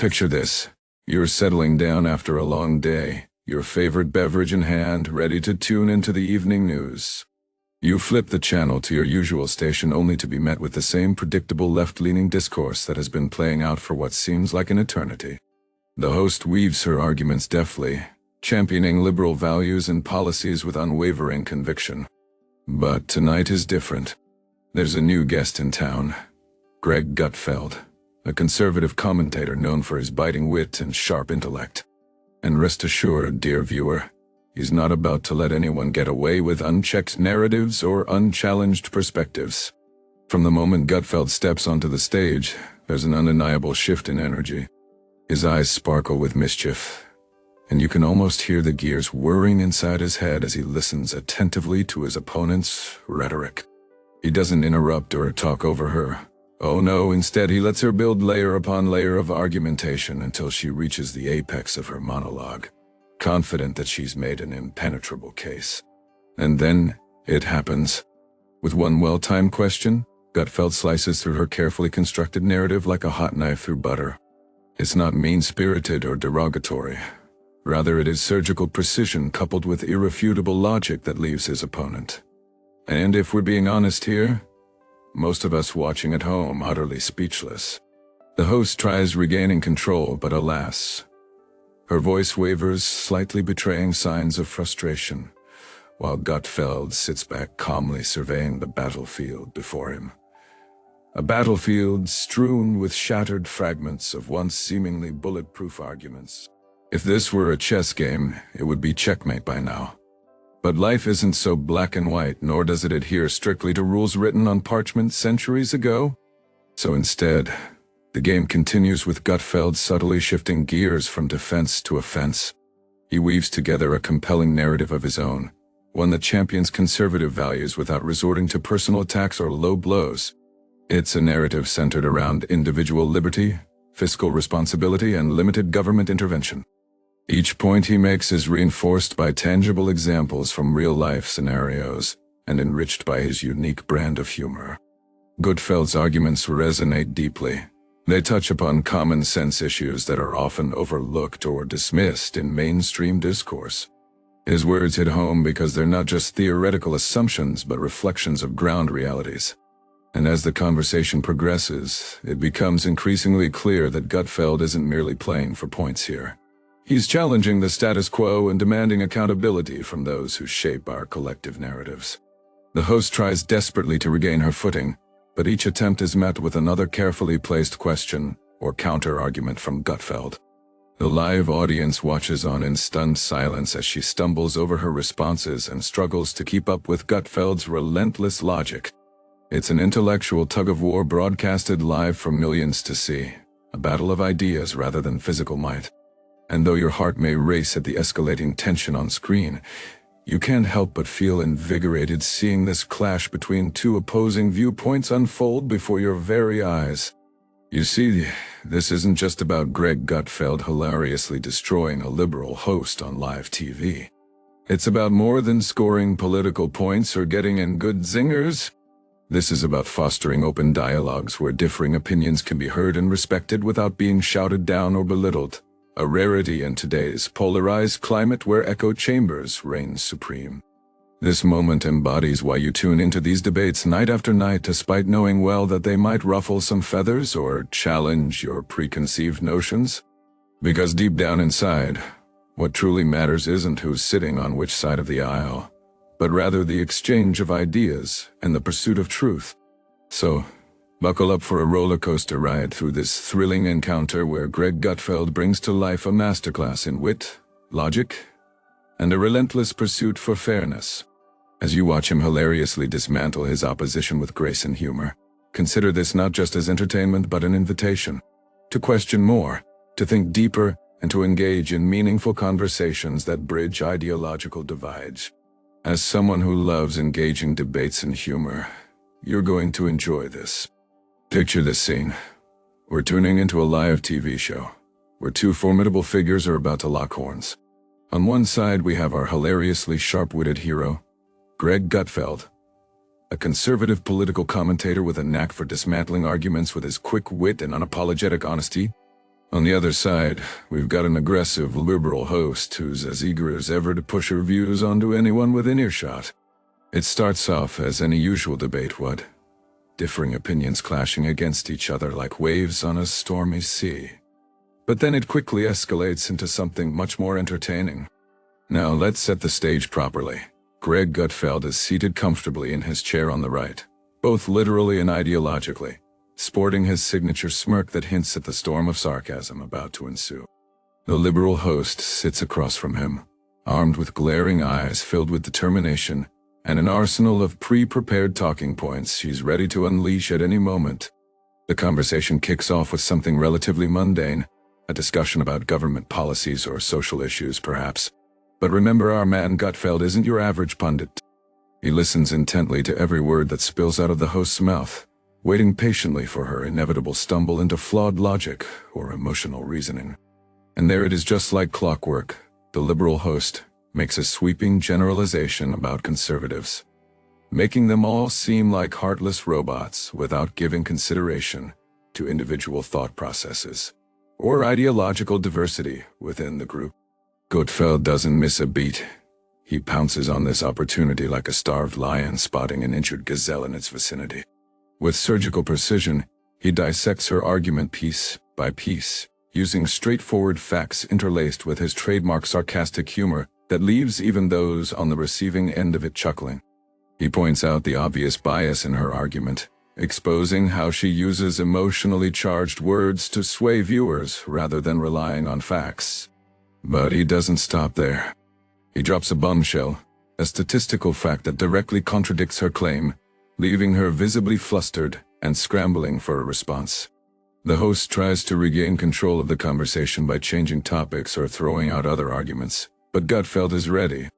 Picture this. You're settling down after a long day, your favorite beverage in hand, ready to tune into the evening news. You flip the channel to your usual station only to be met with the same predictable left-leaning discourse that has been playing out for what seems like an eternity. The host weaves her arguments deftly, championing liberal values and policies with unwavering conviction. But tonight is different. There's a new guest in town, Greg Gutfeld, a conservative commentator known for his biting wit and sharp intellect. And rest assured, dear viewer, he's not about to let anyone get away with unchecked narratives or unchallenged perspectives. From the moment Gutfeld steps onto the stage, there's an undeniable shift in energy. His eyes sparkle with mischief, and you can almost hear the gears whirring inside his head as he listens attentively to his opponent's rhetoric. He doesn't interrupt or talk over her. Oh no, instead he lets her build layer upon layer of argumentation until she reaches the apex of her monologue, confident that she's made an impenetrable case. And then it happens. With one well-timed question, Gutfeld slices through her carefully constructed narrative like a hot knife through butter. It's not mean-spirited or derogatory. Rather, it is surgical precision coupled with irrefutable logic that leaves his opponent. And if we're being honest here, most of us watching at home utterly speechless. The host tries regaining control, but alas, her voice wavers, slightly betraying signs of frustration, while Gutfeld sits back calmly surveying the battlefield before him. A battlefield strewn with shattered fragments of once seemingly bulletproof arguments. If this were a chess game, it would be checkmate by now. But life isn't so black and white, nor does it adhere strictly to rules written on parchment centuries ago. So instead, the game continues with Gutfeld subtly shifting gears from defense to offense. He weaves together a compelling narrative of his own, one that champions conservative values without resorting to personal attacks or low blows. It's a narrative centered around individual liberty, fiscal responsibility, and limited government intervention. Each point he makes is reinforced by tangible examples from real-life scenarios and enriched by his unique brand of humor. Gutfeld's arguments resonate deeply. They touch upon common-sense issues that are often overlooked or dismissed in mainstream discourse. His words hit home because they're not just theoretical assumptions but reflections of ground realities. And as the conversation progresses, it becomes increasingly clear that Gutfeld isn't merely playing for points here. He's challenging the status quo and demanding accountability from those who shape our collective narratives. The host tries desperately to regain her footing, but each attempt is met with another carefully placed question or counter-argument from Gutfeld. The live audience watches on in stunned silence as she stumbles over her responses and struggles to keep up with Gutfeld's relentless logic. It's an intellectual tug-of-war broadcasted live for millions to see, a battle of ideas rather than physical might. And though your heart may race at the escalating tension on screen, you can't help but feel invigorated seeing this clash between two opposing viewpoints unfold before your very eyes. You see, this isn't just about Greg Gutfeld hilariously destroying a liberal host on live TV. It's about more than scoring political points or getting in good zingers. This is about fostering open dialogues where differing opinions can be heard and respected without being shouted down or belittled. A rarity in today's polarized climate where echo chambers reign supreme. This moment embodies why you tune into these debates night after night despite knowing well that they might ruffle some feathers or challenge your preconceived notions. Because deep down inside, what truly matters isn't who's sitting on which side of the aisle, but rather the exchange of ideas and the pursuit of truth. So, buckle up for a roller coaster ride through this thrilling encounter where Greg Gutfeld brings to life a masterclass in wit, logic, and a relentless pursuit for fairness. As you watch him hilariously dismantle his opposition with grace and humor, consider this not just as entertainment but an invitation to question more, to think deeper, and to engage in meaningful conversations that bridge ideological divides. As someone who loves engaging debates and humor, you're going to enjoy this. Picture this scene. We're tuning into a live TV show, where two formidable figures are about to lock horns. On one side, we have our hilariously sharp-witted hero, Greg Gutfeld, a conservative political commentator with a knack for dismantling arguments with his quick wit and unapologetic honesty. On the other side, we've got an aggressive liberal host who's as eager as ever to push her views onto anyone within earshot. It starts off as any usual debate would, differing opinions clashing against each other like waves on a stormy sea. But then it quickly escalates into something much more entertaining. Now let's set the stage properly. Greg Gutfeld is seated comfortably in his chair on the right, both literally and ideologically, sporting his signature smirk that hints at the storm of sarcasm about to ensue. The liberal host sits across from him, armed with glaring eyes filled with determination and an arsenal of pre-prepared talking points she's ready to unleash at any moment. The conversation kicks off with something relatively mundane, a discussion about government policies or social issues perhaps. But remember, our man Gutfeld isn't your average pundit. He listens intently to every word that spills out of the host's mouth, waiting patiently for her inevitable stumble into flawed logic or emotional reasoning. And there it is, just like clockwork. The liberal host makes a sweeping generalization about conservatives, making them all seem like heartless robots without giving consideration to individual thought processes or ideological diversity within the group. Gutfeld doesn't miss a beat. He pounces on this opportunity like a starved lion spotting an injured gazelle in its vicinity. With surgical precision, he dissects her argument piece by piece, using straightforward facts interlaced with his trademark sarcastic humor that leaves even those on the receiving end of it chuckling. He points out the obvious bias in her argument, exposing how she uses emotionally charged words to sway viewers rather than relying on facts. But he doesn't stop there. He drops a bombshell, a statistical fact that directly contradicts her claim, leaving her visibly flustered and scrambling for a response. The host tries to regain control of the conversation by changing topics or throwing out other arguments, but Gutfeld is ready.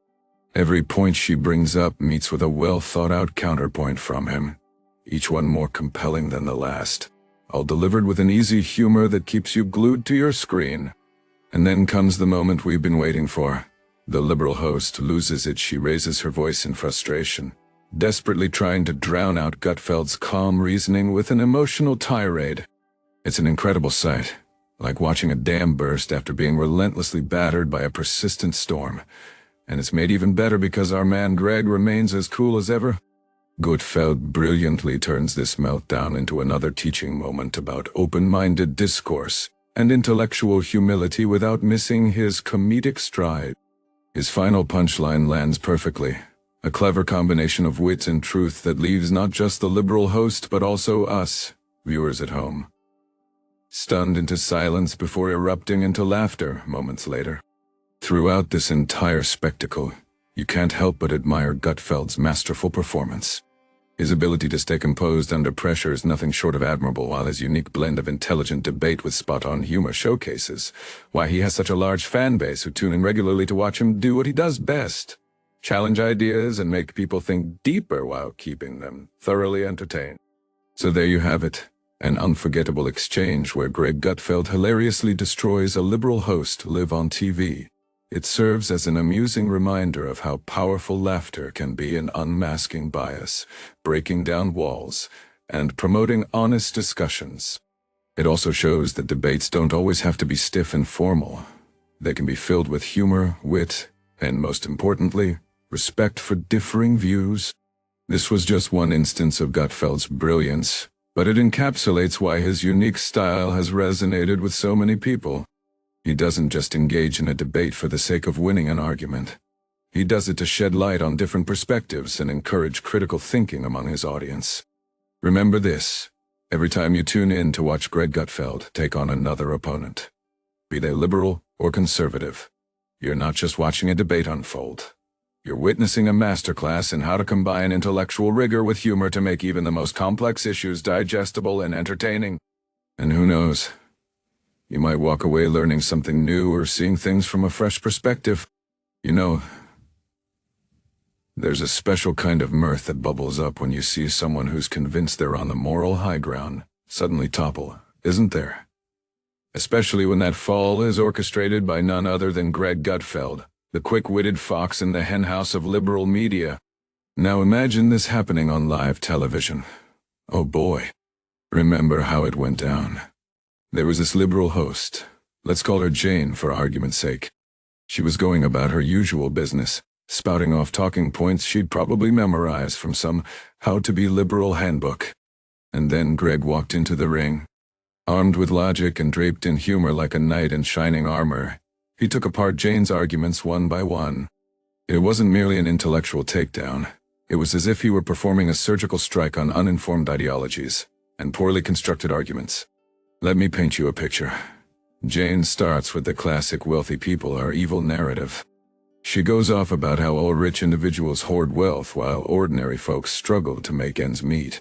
Every point she brings up meets with a well-thought-out counterpoint from him, each one more compelling than the last, all delivered with an easy humor that keeps you glued to your screen. And then comes the moment we've been waiting for. The liberal host loses it. She raises her voice in frustration, desperately trying to drown out Gutfeld's calm reasoning with an emotional tirade. It's an incredible sight, like watching a dam burst after being relentlessly battered by a persistent storm. And it's made even better because our man Greg remains as cool as ever. Gutfeld brilliantly turns this meltdown into another teaching moment about open-minded discourse and intellectual humility without missing his comedic stride. His final punchline lands perfectly, a clever combination of wit and truth that leaves not just the liberal host but also us, viewers at home, stunned into silence before erupting into laughter moments later. Throughout this entire spectacle, you can't help but admire Gutfeld's masterful performance. His ability to stay composed under pressure is nothing short of admirable, while his unique blend of intelligent debate with spot-on humor showcases why he has such a large fan base who tune in regularly to watch him do what he does best: challenge ideas and make people think deeper while keeping them thoroughly entertained. So there you have it, an unforgettable exchange where Greg Gutfeld hilariously destroys a liberal host live on TV. It serves as an amusing reminder of how powerful laughter can be in unmasking bias, breaking down walls, and promoting honest discussions. It also shows that debates don't always have to be stiff and formal. They can be filled with humor, wit, and most importantly, respect for differing views. This was just one instance of Gutfeld's brilliance, but it encapsulates why his unique style has resonated with so many people. He doesn't just engage in a debate for the sake of winning an argument. He does it to shed light on different perspectives and encourage critical thinking among his audience. Remember this: every time you tune in to watch Greg Gutfeld take on another opponent, be they liberal or conservative, you're not just watching a debate unfold. You're witnessing a masterclass in how to combine intellectual rigor with humor to make even the most complex issues digestible and entertaining. And who knows? You might walk away learning something new or seeing things from a fresh perspective. You know, there's a special kind of mirth that bubbles up when you see someone who's convinced they're on the moral high ground suddenly topple, isn't there? Especially when that fall is orchestrated by none other than Greg Gutfeld, the quick-witted fox in the henhouse of liberal media. Now imagine this happening on live television. Oh boy, remember how it went down. There was this liberal host. Let's call her Jane for argument's sake. She was going about her usual business, spouting off talking points she'd probably memorized from some how-to-be-liberal handbook. And then Greg walked into the ring. Armed with logic and draped in humor like a knight in shining armor, he took apart Jane's arguments one by one. It wasn't merely an intellectual takedown. It was as if he were performing a surgical strike on uninformed ideologies and poorly constructed arguments. Let me paint you a picture. Jane starts with the classic wealthy people are evil narrative. She goes off about how all rich individuals hoard wealth while ordinary folks struggle to make ends meet.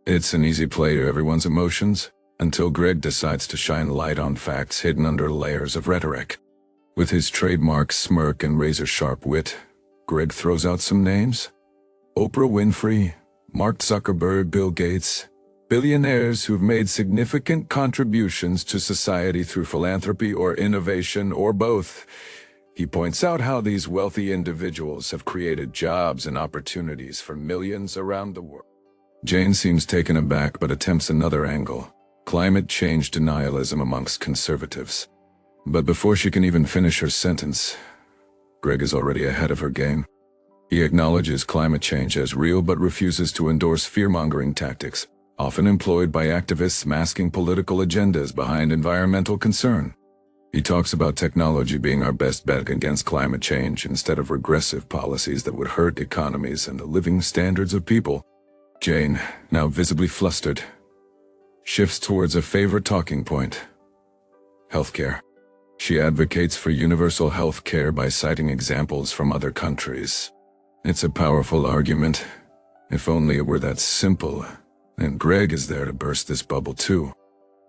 It's an easy play to everyone's emotions, until Greg decides to shine light on facts hidden under layers of rhetoric. With his trademark smirk and razor-sharp wit, Greg throws out some names. Oprah Winfrey, Mark Zuckerberg, Bill Gates, billionaires who've made significant contributions to society through philanthropy or innovation or both. He points out how these wealthy individuals have created jobs and opportunities for millions around the world. Jane seems taken aback but attempts another angle: climate change denialism amongst conservatives. But before she can even finish her sentence, Greg is already ahead of her game. He acknowledges climate change as real but refuses to endorse fear-mongering tactics, often employed by activists masking political agendas behind environmental concern. He talks about technology being our best bet against climate change instead of regressive policies that would hurt economies and the living standards of people. Jane, now visibly flustered, shifts towards a favorite talking point: healthcare. She advocates for universal health care by citing examples from other countries. It's a powerful argument. If only it were that simple. And Greg is there to burst this bubble too.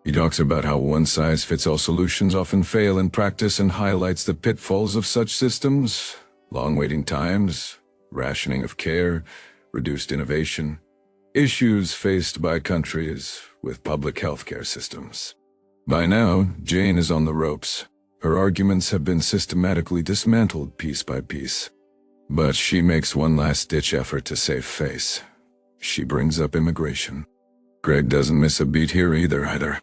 He talks about how one-size-fits-all solutions often fail in practice and highlights the pitfalls of such systems: long waiting times, rationing of care, reduced innovation, issues faced by countries with public healthcare systems. By now, Jane is on the ropes. Her arguments have been systematically dismantled piece by piece. But she makes one last-ditch effort to save face. She brings up immigration. Greg doesn't miss a beat here either.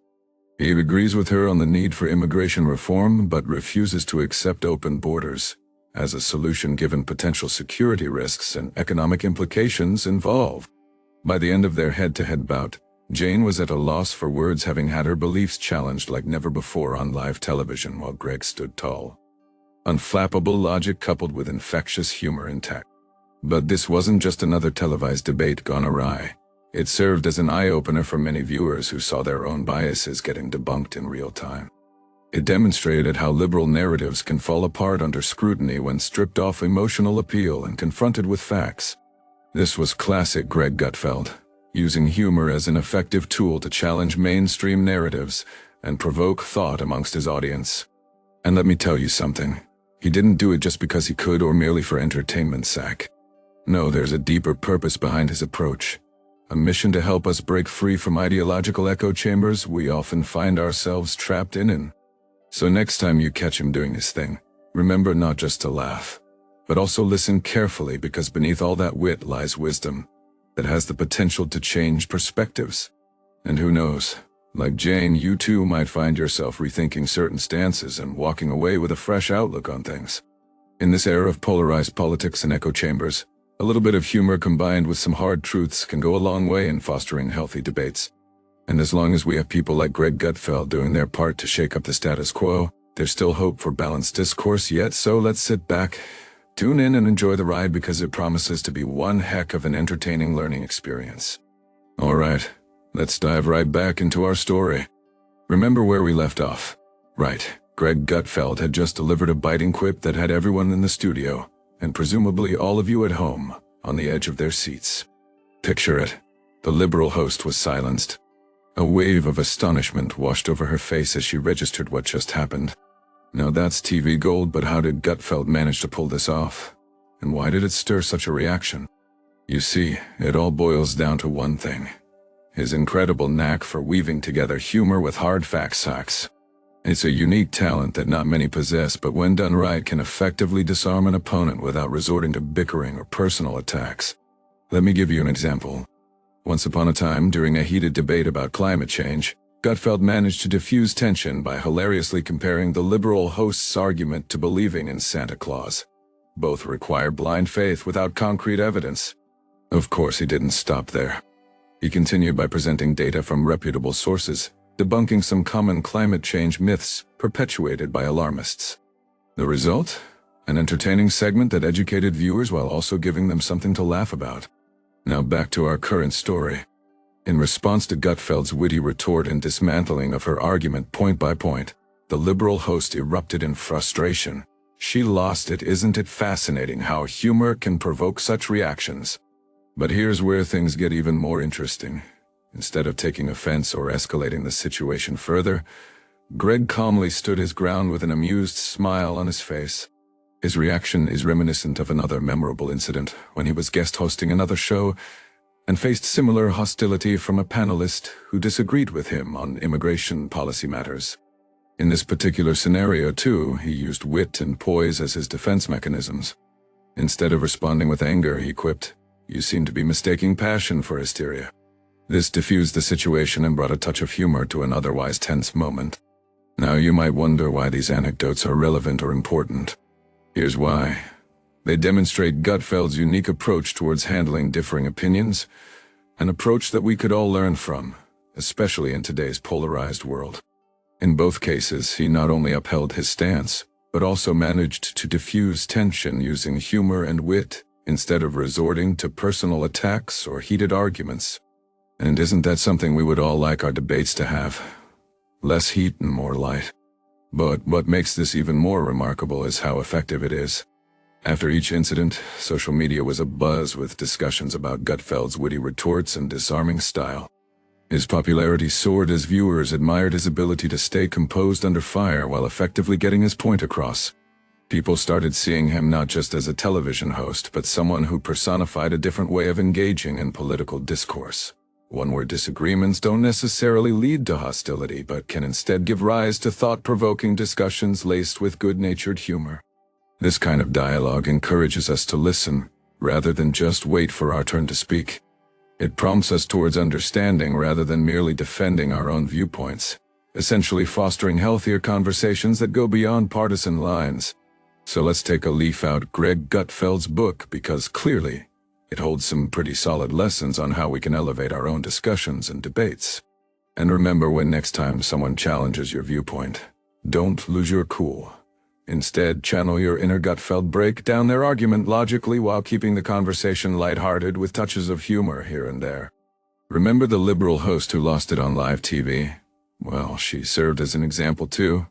He agrees with her on the need for immigration reform, but refuses to accept open borders as a solution given potential security risks and economic implications involved. By the end of their head-to-head bout, Jane was at a loss for words, having had her beliefs challenged like never before on live television while Greg stood tall. Unflappable logic coupled with infectious humor intact. But this wasn't just another televised debate gone awry. It served as an eye-opener for many viewers who saw their own biases getting debunked in real time. It demonstrated how liberal narratives can fall apart under scrutiny when stripped off emotional appeal and confronted with facts. This was classic Greg Gutfeld, using humor as an effective tool to challenge mainstream narratives and provoke thought amongst his audience. And let me tell you something. He didn't do it just because he could or merely for entertainment's sake. No, there's a deeper purpose behind his approach. A mission to help us break free from ideological echo chambers we often find ourselves trapped in. So next time you catch him doing his thing, remember not just to laugh, but also listen carefully, because beneath all that wit lies wisdom that has the potential to change perspectives. And who knows, like Jane, you too might find yourself rethinking certain stances and walking away with a fresh outlook on things. In this era of polarized politics and echo chambers, a little bit of humor combined with some hard truths can go a long way in fostering healthy debates. And as long as we have people like Greg Gutfeld doing their part to shake up the status quo, there's still hope for balanced discourse yet. So let's sit back, tune in, and enjoy the ride, because it promises to be one heck of an entertaining learning experience. All right, let's dive right back into our story. Remember where we left off? Right, Greg Gutfeld had just delivered a biting quip that had everyone in the studio, and presumably all of you at home, on the edge of their seats. Picture it. The liberal host was silenced. A wave of astonishment washed over her face as she registered what just happened. Now that's TV gold, but how did Gutfeld manage to pull this off? And why did it stir such a reaction? You see, it all boils down to one thing: his incredible knack for weaving together humor with hard facts. It's a unique talent that not many possess, but when done right can effectively disarm an opponent without resorting to bickering or personal attacks. Let me give you an example. Once upon a time, during a heated debate about climate change, Gutfeld managed to diffuse tension by hilariously comparing the liberal host's argument to believing in Santa Claus. Both require blind faith without concrete evidence. Of course, he didn't stop there. He continued by presenting data from reputable sources, debunking some common climate change myths perpetuated by alarmists. The result? An entertaining segment that educated viewers while also giving them something to laugh about. Now back to our current story. In response to Gutfeld's witty retort and dismantling of her argument point by point, the liberal host erupted in frustration. She lost it. Isn't it fascinating how humor can provoke such reactions? But here's where things get even more interesting. Instead of taking offense or escalating the situation further, Greg calmly stood his ground with an amused smile on his face. His reaction is reminiscent of another memorable incident when he was guest hosting another show and faced similar hostility from a panelist who disagreed with him on immigration policy matters. In this particular scenario, too, he used wit and poise as his defense mechanisms. Instead of responding with anger, he quipped, "You seem to be mistaking passion for hysteria." This diffused the situation and brought a touch of humor to an otherwise tense moment. Now you might wonder why these anecdotes are relevant or important. Here's why. They demonstrate Gutfeld's unique approach towards handling differing opinions, an approach that we could all learn from, especially in today's polarized world. In both cases, he not only upheld his stance, but also managed to diffuse tension using humor and wit, instead of resorting to personal attacks or heated arguments. And isn't that something we would all like our debates to have? Less heat and more light. But what makes this even more remarkable is how effective it is. After each incident, social media was abuzz with discussions about Gutfeld's witty retorts and disarming style. His popularity soared as viewers admired his ability to stay composed under fire while effectively getting his point across. People started seeing him not just as a television host, but someone who personified a different way of engaging in political discourse. One where disagreements don't necessarily lead to hostility, but can instead give rise to thought-provoking discussions laced with good-natured humor. This kind of dialogue encourages us to listen, rather than just wait for our turn to speak. It prompts us towards understanding rather than merely defending our own viewpoints, essentially fostering healthier conversations that go beyond partisan lines. So let's take a leaf out Greg Gutfeld's book, because clearly, it holds some pretty solid lessons on how we can elevate our own discussions and debates. And remember, when next time someone challenges your viewpoint, don't lose your cool. Instead, channel your inner Gutfeld, break down their argument logically while keeping the conversation lighthearted with touches of humor here and there. Remember the liberal host who lost it on live TV? Well, she served as an example too.